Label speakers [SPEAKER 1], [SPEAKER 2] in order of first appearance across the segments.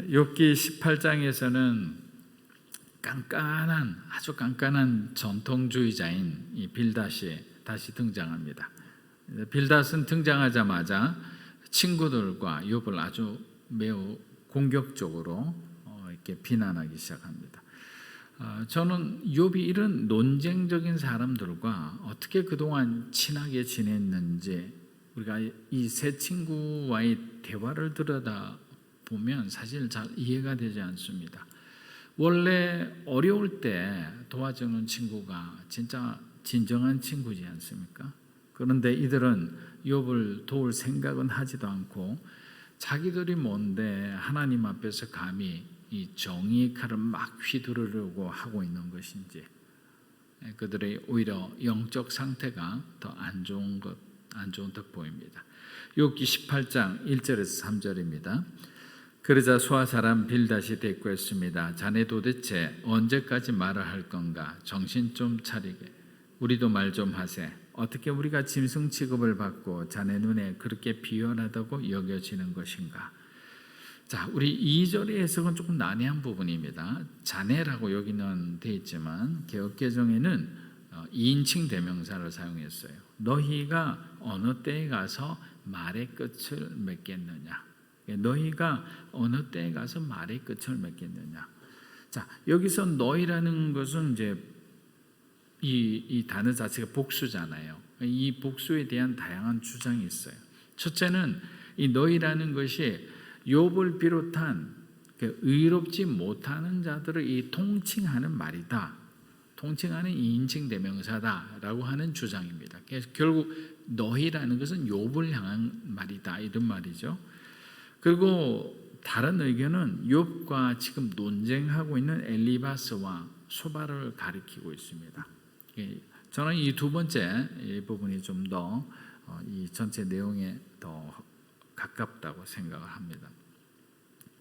[SPEAKER 1] 욥기 18장에서는 아주 깐깐한 전통주의자인 이 빌닷이 다시 등장합니다. 빌닷은 등장하자마자 친구들과 욥을 아주 매우 공격적으로 이렇게 비난하기 시작합니다. 저는 욥이 이런 논쟁적인 사람들과 어떻게 그동안 친하게 지냈는지 우리가 이 세 친구와의 대화를 들여다보면 사실 잘 이해가 되지 않습니다. 원래 어려울 때 도와주는 친구가 진짜 진정한 친구지 않습니까? 그런데 이들은 욥을 도울 생각은 하지도 않고 자기들이 뭔데 하나님 앞에서 감히 이 정의의 칼을 막 휘두르려고 하고 있는 것인지, 그들의 오히려 영적 상태가 더 안 좋은 듯 보입니다. 욥기 18장 1절에서 3절입니다. 그러자 수아 사람 빌닷이 대꾸했습니다. 자네 도대체 언제까지 말을 할 건가? 정신 좀 차리게. 우리도 말 좀 하세. 어떻게 우리가 짐승 취급을 받고 자네 눈에 그렇게 비열하다고 여겨지는 것인가? 자, 우리 2절의 해석은 조금 난해한 부분입니다. 자네라고 여기는 돼 있지만 개역개정에는 2인칭 대명사를 사용했어요. 너희가 어느 때에 가서 말의 끝을 맺겠느냐? 너희가 어느 때에 가서 말의 끝을 맺겠느냐? 자, 여기서 너희라는 것은 이제 이 단어 자체가 복수잖아요. 이 복수에 대한 다양한 주장이 있어요. 첫째는 이 너희라는 것이 욥을 비롯한 의롭지 못하는 자들을 이 통칭하는 말이다. 통칭하는 2인칭 대명사다라고 하는 주장입니다. 그래서 결국 너희라는 것은 욥을 향한 말이다 이런 말이죠. 그리고 다른 의견은 욥과 지금 논쟁하고 있는 엘리바스와 소바를 가리키고 있습니다. 저는 이 두 번째 부분이 좀 더 이 전체 내용에 더 가깝다고 생각을 합니다.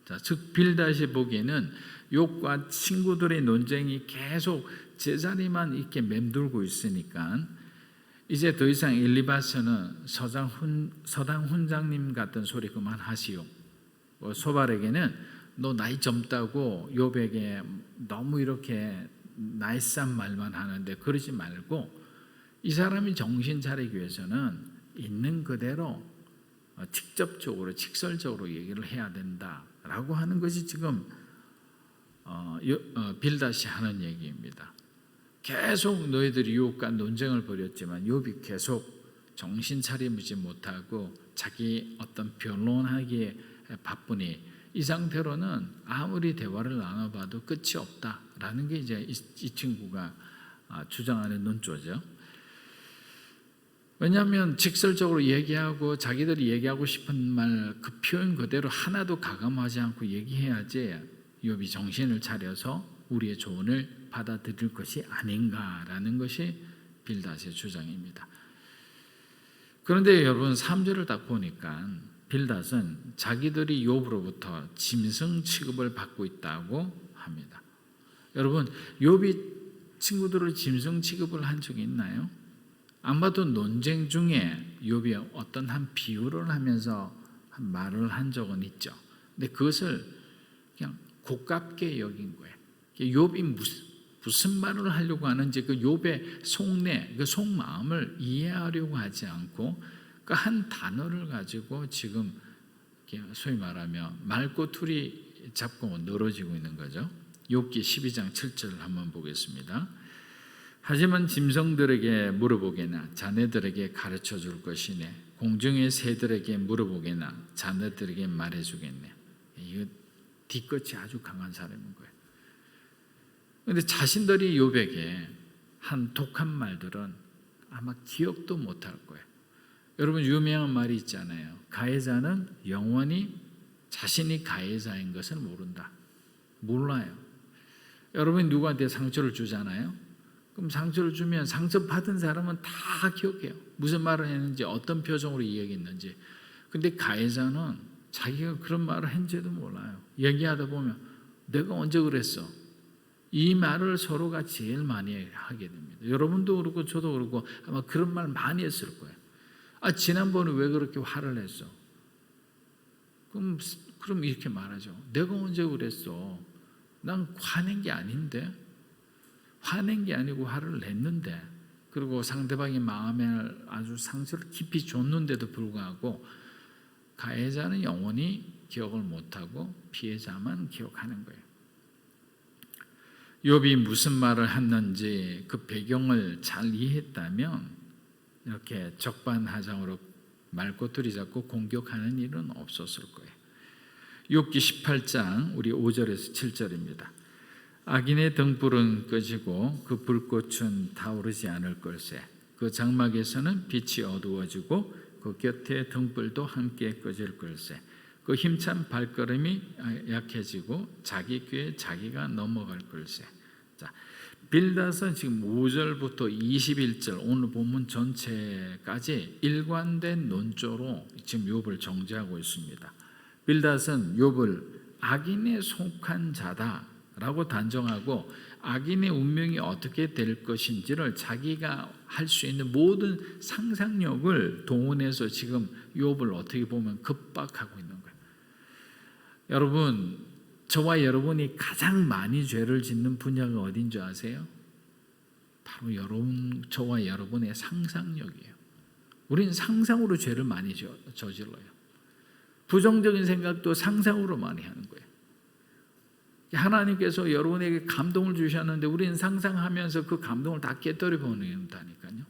[SPEAKER 1] 자, 즉 빌닷이 보기에는 욥과 친구들의 논쟁이 계속 제자리만 이렇게 맴돌고 있으니까 이제 더 이상 엘리바스는 서당 훈장님 같은 소리 그만하시오. 소발에게는 너 나이 젊다고 욥에게 너무 이렇게 나이스한 말만 하는데 그러지 말고 이 사람이 정신 차리기 위해서는 있는 그대로 직설적으로 얘기를 해야 된다라고 하는 것이 지금 빌닷이 하는 얘기입니다. 계속 너희들이 욥과 논쟁을 벌였지만 욥이 계속 정신 차리지 못하고 자기 어떤 변론하기에 바쁘니 이 상태로는 아무리 대화를 나눠봐도 끝이 없다라는 게 이제 이 친구가 주장하는 논조죠. 왜냐하면 직설적으로 얘기하고 자기들이 얘기하고 싶은 말 그 표현 그대로 하나도 가감하지 않고 얘기해야지 욥이 정신을 차려서 우리의 조언을 받아들일 것이 아닌가라는 것이 빌닷의 주장입니다. 그런데 여러분 3절을 딱 보니까 빌닷은 자기들이 욥으로부터 짐승 취급을 받고 있다고 합니다. 여러분 욥이 친구들을 짐승 취급을 한 적이 있나요? 아마도 논쟁 중에 욥이 어떤 한 비유를 하면서 한 말을 한 적은 있죠. 근데 그것을 그냥 고깝게 여긴 거예요. 욥이 무슨 말을 하려고 하는지 그 욥의 속내, 그 속마음을 이해하려고 하지 않고 그 한 단어를 가지고 지금 소위 말하면 말꼬투리 잡고 늘어지고 있는 거죠. 욥기 12장 7절을 한번 보겠습니다. 하지만 짐승들에게 물어보게나 자네들에게 가르쳐 줄 것이네. 공중의 새들에게 물어보게나 자네들에게 말해주겠네. 이거 뒤끝이 아주 강한 사람인 거예요. 그런데 자신들이 욥에게 한 독한 말들은 아마 기억도 못할 거예요. 여러분 유명한 말이 있잖아요. 가해자는 영원히 자신이 가해자인 것을 모른다. 몰라요. 여러분이 누구한테 상처를 주잖아요. 그럼 상처를 주면 상처받은 사람은 다 기억해요. 무슨 말을 했는지 어떤 표정으로 이야기했는지. 근데 가해자는 자기가 그런 말을 했는지도 몰라요. 얘기하다 보면 내가 언제 그랬어? 이 말을 서로가 제일 많이 하게 됩니다. 여러분도 그렇고 저도 그렇고 아마 그런 말 많이 했을 거예요. 지난번에 왜 그렇게 화를 냈어? 그럼 그럼 이렇게 말하죠. 내가 언제 그랬어? 난 화낸 게 아닌데, 화낸 게 아니고 화를 냈는데, 그리고 상대방의 마음에 아주 상처를 깊이 줬는데도 불구하고 가해자는 영원히 기억을 못하고 피해자만 기억하는 거예요. 욥이 무슨 말을 했는지 그 배경을 잘 이해했다면 이렇게 적반하장으로 말꼬투리 잡고 공격하는 일은 없었을 거예요. 욥기 18장 우리 5절에서 7절입니다. 악인의 등불은 꺼지고 그 불꽃은 타오르지 않을 걸세. 그 장막에서는 빛이 어두워지고 그 곁에 등불도 함께 꺼질 걸세. 그 힘찬 발걸음이 약해지고 자기 꾀에 자기가 넘어갈 걸세. 자, 빌닷은 지금 5절부터 21절 오늘 본문 전체까지 일관된 논조로 지금 욥을 정죄하고 있습니다. 빌닷은 욥을 악인에 속한 자다라고 단정하고 악인의 운명이 어떻게 될 것인지를 자기가 할 수 있는 모든 상상력을 동원해서 지금 욥을 어떻게 보면 급박하고 있는 거예요. 여러분, 저와 여러분이 가장 많이 죄를 짓는 분야가 어딘 줄 아세요? 바로 저와 여러분의 상상력이에요. 우리는 상상으로 죄를 많이 저질러요. 부정적인 생각도 상상으로 많이 하는 거예요. 하나님께서 여러분에게 감동을 주셨는데 우리는 상상하면서 그 감동을 다 깨뜨려 버린다니까요.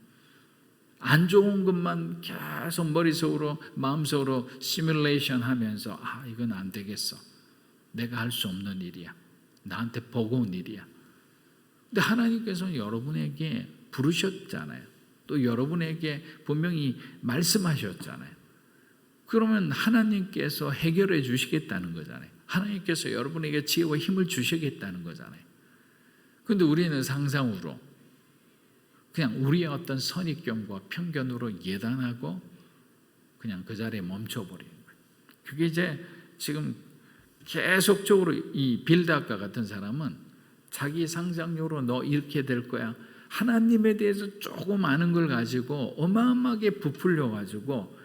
[SPEAKER 1] 안 좋은 것만 계속 머릿속으로 마음속으로 시뮬레이션 하면서 이건 안 되겠어. 내가 할 수 없는 일이야. 나한테 버거운 일이야. 근데 하나님께서는 여러분에게 부르셨잖아요. 또 여러분에게 분명히 말씀하셨잖아요. 그러면 하나님께서 해결해 주시겠다는 거잖아요. 하나님께서 여러분에게 지혜와 힘을 주시겠다는 거잖아요. 그런데 우리는 상상으로 그냥 우리의 어떤 선입견과 편견으로 예단하고 그냥 그 자리에 멈춰버리는 거예요. 그게 이제 지금 계속적으로 이 빌닷과 같은 사람은 자기 상상력으로 너 이렇게 될 거야. 하나님에 대해서 조금 아는 걸 가지고 어마어마하게 부풀려 가지고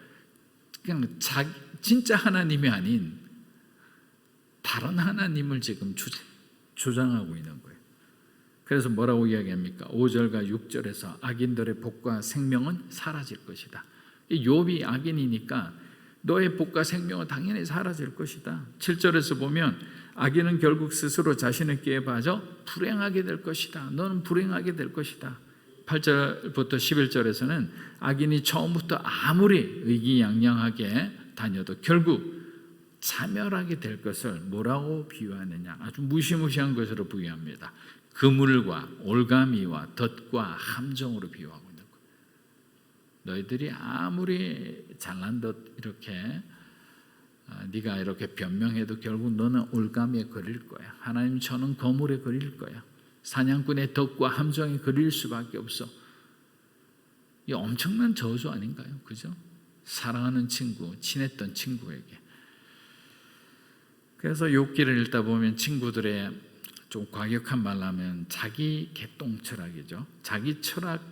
[SPEAKER 1] 그냥 진짜 하나님이 아닌 다른 하나님을 지금 주장하고 있는 거예요. 그래서 뭐라고 이야기합니까? 5절과 6절에서 악인들의 복과 생명은 사라질 것이다. 욥이 악인이니까 너의 복과 생명은 당연히 사라질 것이다. 7절에서 보면 악인은 결국 스스로 자신의 꾀에 빠져 불행하게 될 것이다. 너는 불행하게 될 것이다. 8절부터 11절에서는 악인이 처음부터 아무리 의기양양하게 다녀도 결국 자멸하게 될 것을 뭐라고 비유하느냐? 아주 무시무시한 것으로 비유합니다. 그물과 올가미와 덫과 함정으로 비유하고 있는 거예요. 너희들이 아무리 잘난 듯 이렇게 네가 이렇게 변명해도 결국 너는 올가미에 걸릴 거야. 하나님 저는 거물에 걸릴 거야. 사냥꾼의 덫과 함정에 걸릴 수밖에 없어. 이 엄청난 저주 아닌가요? 그죠? 사랑하는 친구, 친했던 친구에게. 그래서 욥기를 읽다 보면 친구들의 좀 과격한 말로 하면 자기 개똥 철학이죠. 자기 철학,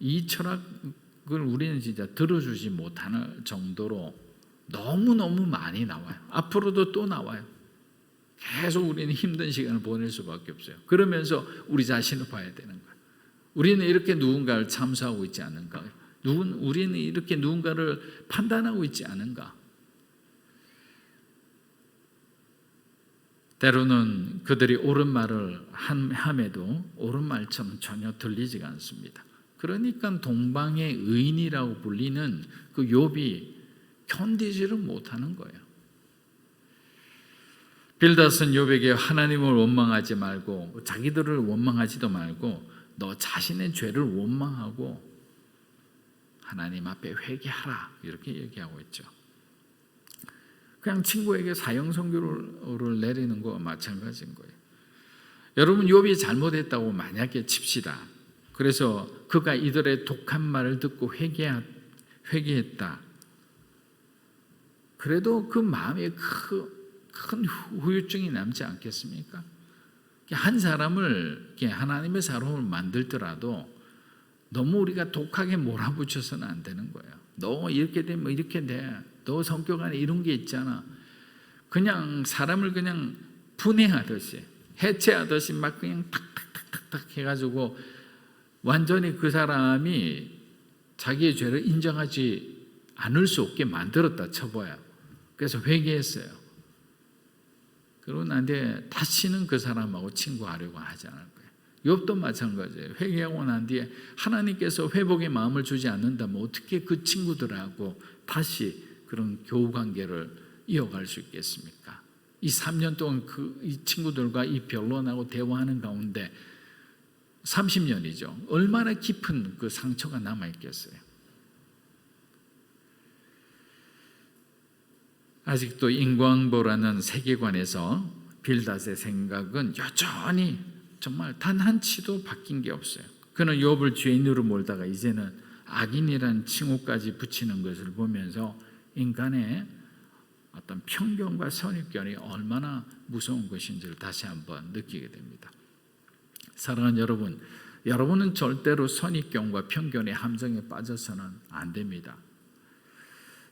[SPEAKER 1] 이 철학을 우리는 진짜 들어주지 못하는 정도로 너무너무 많이 나와요. 앞으로도 또 나와요. 계속 우리는 힘든 시간을 보낼 수밖에 없어요. 그러면서 우리 자신을 봐야 되는 거예요. 우리는 이렇게 누군가를 참수하고 있지 않은가? 우리는 이렇게 누군가를 판단하고 있지 않은가? 때로는 그들이 옳은 말을 함에도 옳은 말처럼 전혀 들리지가 않습니다. 그러니까 동방의 의인이라고 불리는 그 욥이 견디지를 못하는 거예요. 빌닷은 욥에게 하나님을 원망하지 말고 자기들을 원망하지도 말고 너 자신의 죄를 원망하고 하나님 앞에 회개하라 이렇게 얘기하고 있죠. 그냥 친구에게 사형 선고를 내리는 거와 마찬가지인 거예요. 여러분 욥이 잘못했다고 만약에 칩시다. 그래서 그가 이들의 독한 말을 듣고 회개했다. 그래도 그 마음에 큰 후유증이 남지 않겠습니까? 한 사람을 하나님의 사람을 만들더라도 너무 우리가 독하게 몰아붙여서는 안 되는 거예요. 너 이렇게 되면 이렇게 돼. 너 성격 안에 이런 게 있잖아. 그냥 사람을 그냥 분해하듯이 해체하듯이 막 그냥 탁탁탁탁탁 해가지고 완전히 그 사람이 자기의 죄를 인정하지 않을 수 없게 만들었다 쳐봐요. 그래서 회개했어요. 그러고 난 뒤에 다시는 그 사람하고 친구하려고 하지 않을 거예요. 욥도 마찬가지예요. 회개하고 난 뒤에 하나님께서 회복의 마음을 주지 않는다면 어떻게 그 친구들하고 다시 그런 교우 관계를 이어갈 수 있겠습니까? 이 3년 동안 이 친구들과 이 변론하고 대화하는 가운데 30년이죠. 얼마나 깊은 그 상처가 남아있겠어요. 아직도 인과응보라는 세계관에서 빌닷의 생각은 여전히 정말 단 한치도 바뀐 게 없어요. 그는 욥을 죄인으로 몰다가 이제는 악인이라는 칭호까지 붙이는 것을 보면서 인간의 어떤 편견과 선입견이 얼마나 무서운 것인지를 다시 한번 느끼게 됩니다. 사랑하는 여러분, 여러분은 절대로 선입견과 편견의 함정에 빠져서는 안 됩니다.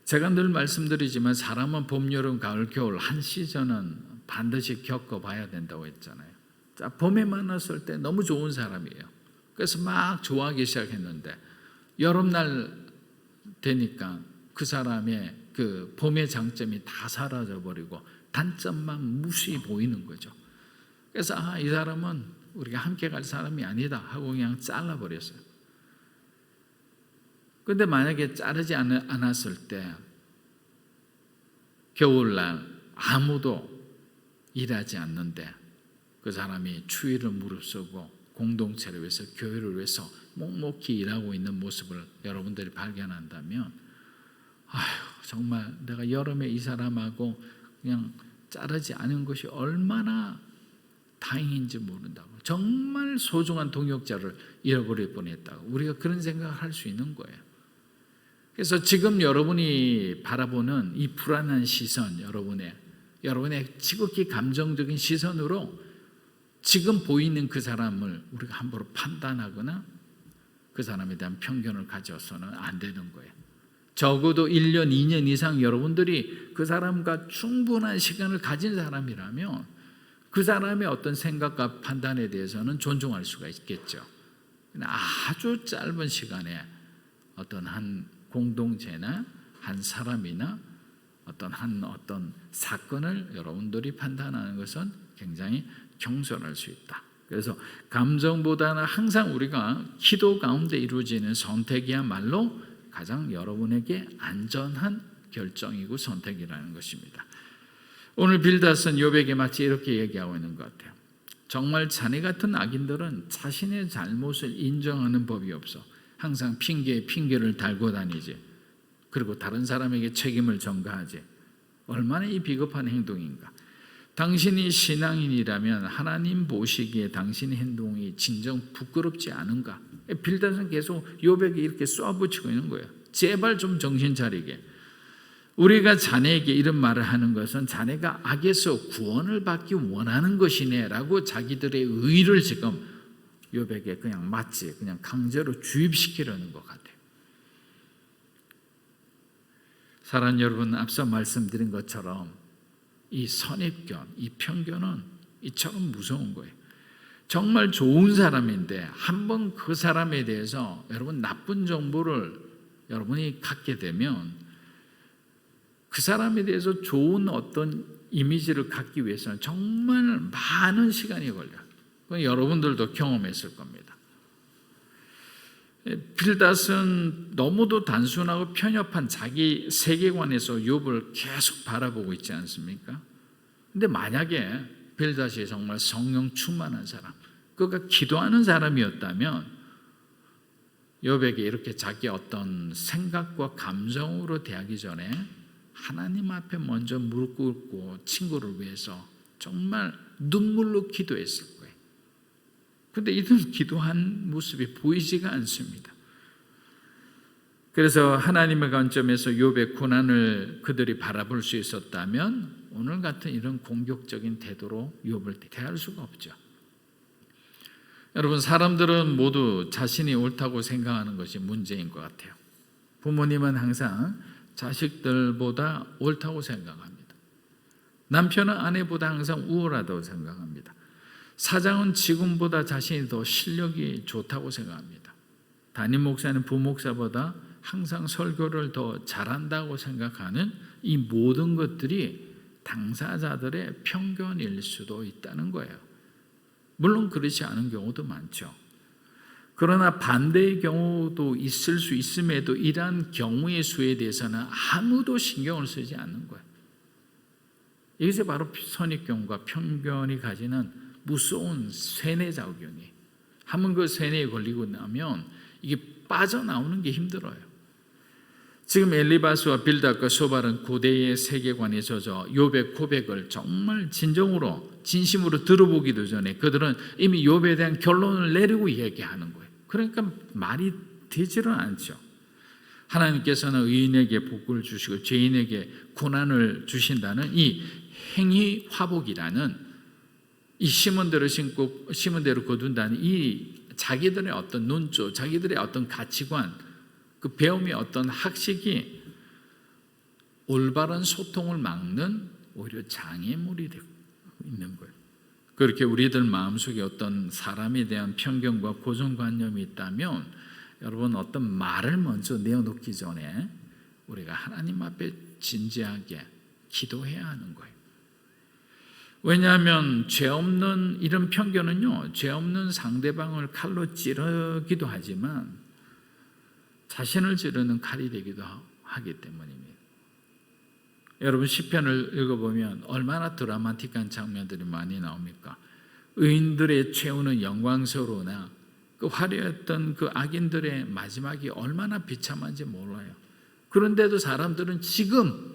[SPEAKER 1] 제가 늘 말씀드리지만 사람은 봄, 여름, 가을, 겨울 한 시즌은 반드시 겪어봐야 된다고 했잖아요. 자, 봄에 만났을 때 너무 좋은 사람이에요. 그래서 막 좋아하기 시작했는데 여름날 되니까 그 사람의 그 봄의 장점이 다 사라져버리고 단점만 무수히 보이는 거죠. 그래서 이 사람은 우리가 함께 갈 사람이 아니다 하고 그냥 잘라버렸어요. 그런데 만약에 자르지 않았을 때 겨울날 아무도 일하지 않는데 그 사람이 추위를 무릅쓰고 공동체를 위해서 교회를 위해서 묵묵히 일하고 있는 모습을 여러분들이 발견한다면 정말 내가 여름에 이 사람하고 그냥 자르지 않은 것이 얼마나 다행인지 모른다고, 정말 소중한 동역자를 잃어버릴 뻔했다고 우리가 그런 생각을 할 수 있는 거예요. 그래서 지금 여러분이 바라보는 이 불안한 시선, 여러분의 지극히 감정적인 시선으로 지금 보이는 그 사람을 우리가 함부로 판단하거나 그 사람에 대한 편견을 가져서는 안 되는 거예요. 적어도 1년, 2년 이상 여러분들이 그 사람과 충분한 시간을 가진 사람이라면 그 사람의 어떤 생각과 판단에 대해서는 존중할 수가 있겠죠. 아주 짧은 시간에 어떤 한 공동체나 한 사람이나 어떤 사건을 여러분들이 판단하는 것은 굉장히 경솔할 수 있다. 그래서 감정보다는 항상 우리가 기도 가운데 이루어지는 선택이야말로 가장 여러분에게 안전한 결정이고 선택이라는 것입니다. 오늘 빌닷은 욥에게 마치 이렇게 얘기하고 있는 것 같아요. 정말 자네 같은 악인들은 자신의 잘못을 인정하는 법이 없어. 항상 핑계를 달고 다니지. 그리고 다른 사람에게 책임을 전가하지. 얼마나 이 비겁한 행동인가. 당신이 신앙인이라면 하나님 보시기에 당신의 행동이 진정 부끄럽지 않은가. 빌닷은 계속 욥에게 이렇게 쏘아붙이고 있는 거예요. 제발 좀 정신 차리게. 우리가 자네에게 이런 말을 하는 것은 자네가 악에서 구원을 받기 원하는 것이네 라고 자기들의 의를 지금 욥에게 그냥 마치 그냥 강제로 주입시키려는 것 같아요. 사랑하는 여러분, 앞서 말씀드린 것처럼 이 선입견, 이 편견은 이처럼 무서운 거예요. 정말 좋은 사람인데 한번 그 사람에 대해서 여러분 나쁜 정보를 여러분이 갖게 되면 그 사람에 대해서 좋은 어떤 이미지를 갖기 위해서는 정말 많은 시간이 걸려요. 그건 여러분들도 경험했을 겁니다. 빌닷은 너무도 단순하고 편협한 자기 세계관에서 욥을 계속 바라보고 있지 않습니까? 근데 만약에 빌닷이 정말 성령 충만한 사람, 그가 기도하는 사람이었다면 욥에게 이렇게 자기 어떤 생각과 감정으로 대하기 전에 하나님 앞에 먼저 무릎 꿇고 친구를 위해서 정말 눈물로 기도했을 거예요. 그런데 이런 기도한 모습이 보이지가 않습니다. 그래서 하나님의 관점에서 욥의 고난을 그들이 바라볼 수 있었다면 오늘 같은 이런 공격적인 태도로 욥을 대할 수가 없죠. 여러분, 사람들은 모두 자신이 옳다고 생각하는 것이 문제인 것 같아요. 부모님은 항상 자식들보다 옳다고 생각합니다. 남편은 아내보다 항상 우월하다고 생각합니다. 사장은 직원보다 자신이 더 실력이 좋다고 생각합니다. 담임 목사는 부목사보다 항상 설교를 더 잘한다고 생각하는 이 모든 것들이 당사자들의 편견일 수도 있다는 거예요. 물론 그렇지 않은 경우도 많죠. 그러나 반대의 경우도 있을 수 있음에도 이러한 경우의 수에 대해서는 아무도 신경을 쓰지 않는 거예요. 이것이 바로 선입견과 편견이 가지는 무서운 세뇌작용이, 한번 그 세뇌에 걸리고 나면 이게 빠져나오는 게 힘들어요. 지금 엘리바스와 빌닷과 소발은 고대의 세계관에 젖어 욥의 고백을 정말 진심으로 들어보기도 전에 그들은 이미 욥에 대한 결론을 내리고 얘기하는 거예요. 그러니까 말이 되지를 않죠. 하나님께서는 의인에게 복을 주시고 죄인에게 고난을 주신다는 이 행위 화복이라는, 이 심은 대로 심고 심은 대로 거둔다는 이 자기들의 어떤 논조, 자기들의 어떤 가치관, 그 배움의 어떤 학식이 올바른 소통을 막는 오히려 장애물이 되고 있는 거예요. 그렇게 우리들 마음속에 어떤 사람에 대한 편견과 고정관념이 있다면 여러분, 어떤 말을 먼저 내어놓기 전에 우리가 하나님 앞에 진지하게 기도해야 하는 거예요. 왜냐하면 죄 없는 이런 편견은요, 죄 없는 상대방을 칼로 찌르기도 하지만 자신을 찌르는 칼이 되기도 하기 때문입니다. 여러분, 시편을 읽어보면 얼마나 드라마틱한 장면들이 많이 나옵니까? 의인들의 최후는 영광스러우나 그 화려했던 그 악인들의 마지막이 얼마나 비참한지 몰라요. 그런데도 사람들은 지금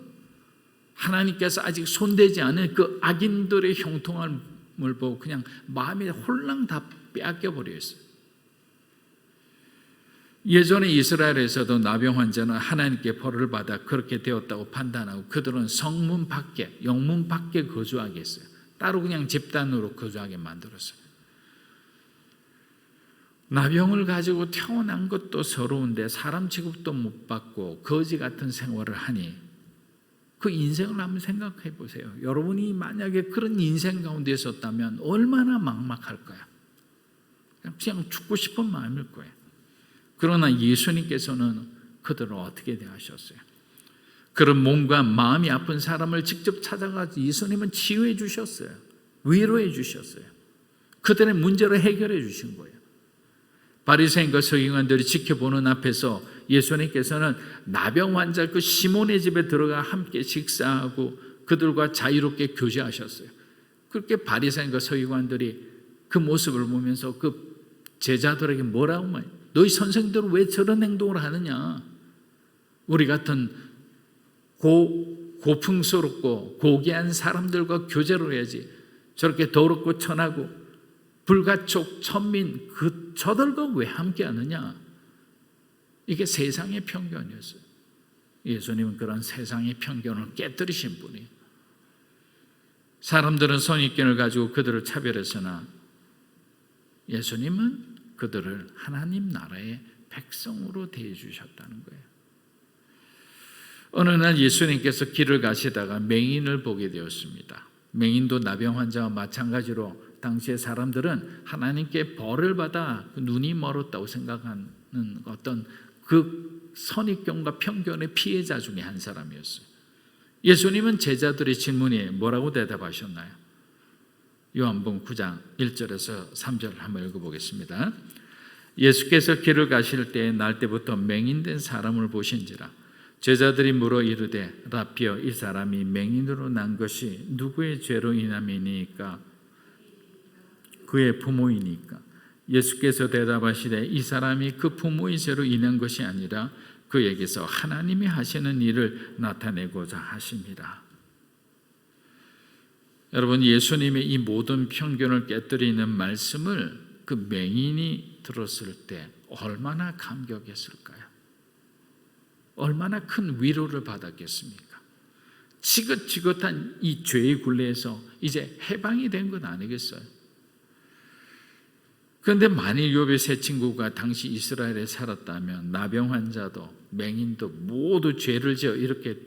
[SPEAKER 1] 하나님께서 아직 손대지 않은 그 악인들의 형통함을 보고 그냥 마음이 홀랑 다 빼앗겨버려 있어요. 예전에 이스라엘에서도 나병 환자는 하나님께 벌을 받아 그렇게 되었다고 판단하고 그들은 성문 밖에, 영문 밖에 거주하게 했어요. 따로 그냥 집단으로 거주하게 만들었어요. 나병을 가지고 태어난 것도 서러운데 사람 취급도 못 받고 거지 같은 생활을 하니 그 인생을 한번 생각해 보세요. 여러분이 만약에 그런 인생 가운데 있었다면 얼마나 막막할까요? 그냥 죽고 싶은 마음일 거예요. 그러나 예수님께서는 그들을 어떻게 대하셨어요? 그런 몸과 마음이 아픈 사람을 직접 찾아가서 예수님은 치유해 주셨어요. 위로해 주셨어요. 그들의 문제를 해결해 주신 거예요. 바리새인과 서기관들이 지켜보는 앞에서 예수님께서는 나병 환자 그 시몬의 집에 들어가 함께 식사하고 그들과 자유롭게 교제하셨어요. 그렇게 바리새인과 서기관들이 그 모습을 보면서 그 제자들에게 뭐라고 말해요? 너희 선생들은 왜 저런 행동을 하느냐? 우리 같은 고풍스럽고 고귀한 사람들과 교제를 해야지. 저렇게 더럽고 천하고 불가촉 천민 저들과 왜 함께 하느냐? 이게 세상의 편견이었어요. 예수님은 그런 세상의 편견을 깨뜨리신 분이에요. 사람들은 선입견을 가지고 그들을 차별했으나 예수님은 그들을 하나님 나라의 백성으로 대해주셨다는 거예요. 어느 날 예수님께서 길을 가시다가 맹인을 보게 되었습니다. 맹인도 나병 환자와 마찬가지로 당시의 사람들은 하나님께 벌을 받아 눈이 멀었다고 생각하는 어떤 그 선입견과 편견의 피해자 중에 한 사람이었어요. 예수님은 제자들의 질문에 뭐라고 대답하셨나요? 요한복음 9장 1절에서 3절 한번 읽어보겠습니다. 예수께서 길을 가실 때에 날때부터 맹인된 사람을 보신지라. 제자들이 물어 이르되 라피어, 이 사람이 맹인으로 난 것이 누구의 죄로 인함이니까? 그의 부모이니까. 예수께서 대답하시되 이 사람이 그 부모의 죄로 인한 것이 아니라 그에게서 하나님이 하시는 일을 나타내고자 하십니다. 여러분, 예수님의 이 모든 편견을 깨뜨리는 말씀을 그 맹인이 들었을 때 얼마나 감격했을까요? 얼마나 큰 위로를 받았겠습니까? 지긋지긋한 이 죄의 굴레에서 이제 해방이 된 건 아니겠어요? 그런데 만일 욥의 세 친구가 당시 이스라엘에 살았다면 나병 환자도 맹인도 모두 죄를 지어 이렇게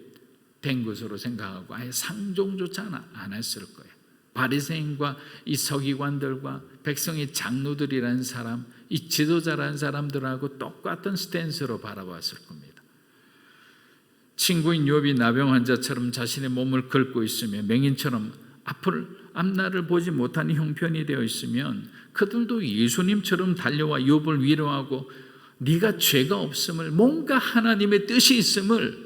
[SPEAKER 1] 된 것으로 생각하고 아예 상종조차 안 했을 거예요. 바리새인과 이 서기관들과 백성의 장로들이라는 사람, 이 지도자라는 사람들하고 똑같은 스탠스로 바라봤을 겁니다. 친구인 욥이 나병 환자처럼 자신의 몸을 긁고 있으며 맹인처럼 앞날을 보지 못하는 형편이 되어 있으면 그들도 예수님처럼 달려와 욥을 위로하고 네가 죄가 없음을, 뭔가 하나님의 뜻이 있음을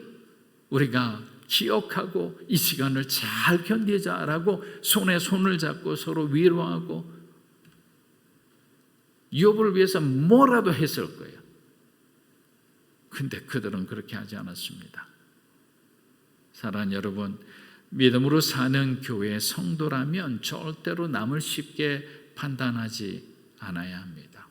[SPEAKER 1] 우리가 기억하고 이 시간을 잘 견디자라고 손에 손을 잡고 서로 위로하고 욥을 위해서 뭐라도 했을 거예요. 근데 그들은 그렇게 하지 않았습니다. 사랑하는 여러분, 믿음으로 사는 교회의 성도라면 절대로 남을 쉽게 판단하지 않아야 합니다.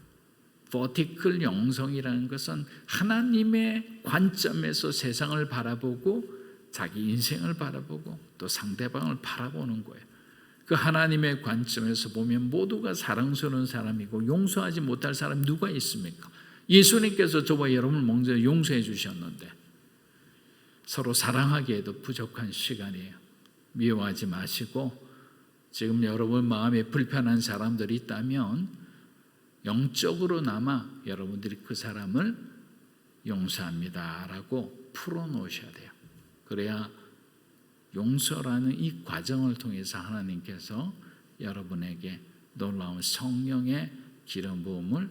[SPEAKER 1] 버티컬 영성이라는 것은 하나님의 관점에서 세상을 바라보고 자기 인생을 바라보고 또 상대방을 바라보는 거예요. 그 하나님의 관점에서 보면 모두가 사랑스러운 사람이고 용서하지 못할 사람이 누가 있습니까? 예수님께서 저와 여러분을 먼저 용서해 주셨는데 서로 사랑하기에도 부족한 시간이에요. 미워하지 마시고 지금 여러분 마음에 불편한 사람들이 있다면 영적으로나마 여러분들이 그 사람을 용서합니다라고 풀어놓으셔야 돼요. 그래야 용서라는 이 과정을 통해서 하나님께서 여러분에게 놀라운 성령의 기름 부음을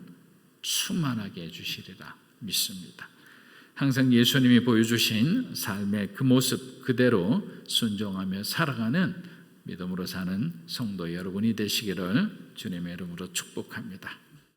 [SPEAKER 1] 충만하게 해주시리라 믿습니다. 항상 예수님이 보여주신 삶의 그 모습 그대로 순종하며 살아가는 믿음으로 사는 성도 여러분이 되시기를 주님의 이름으로 축복합니다.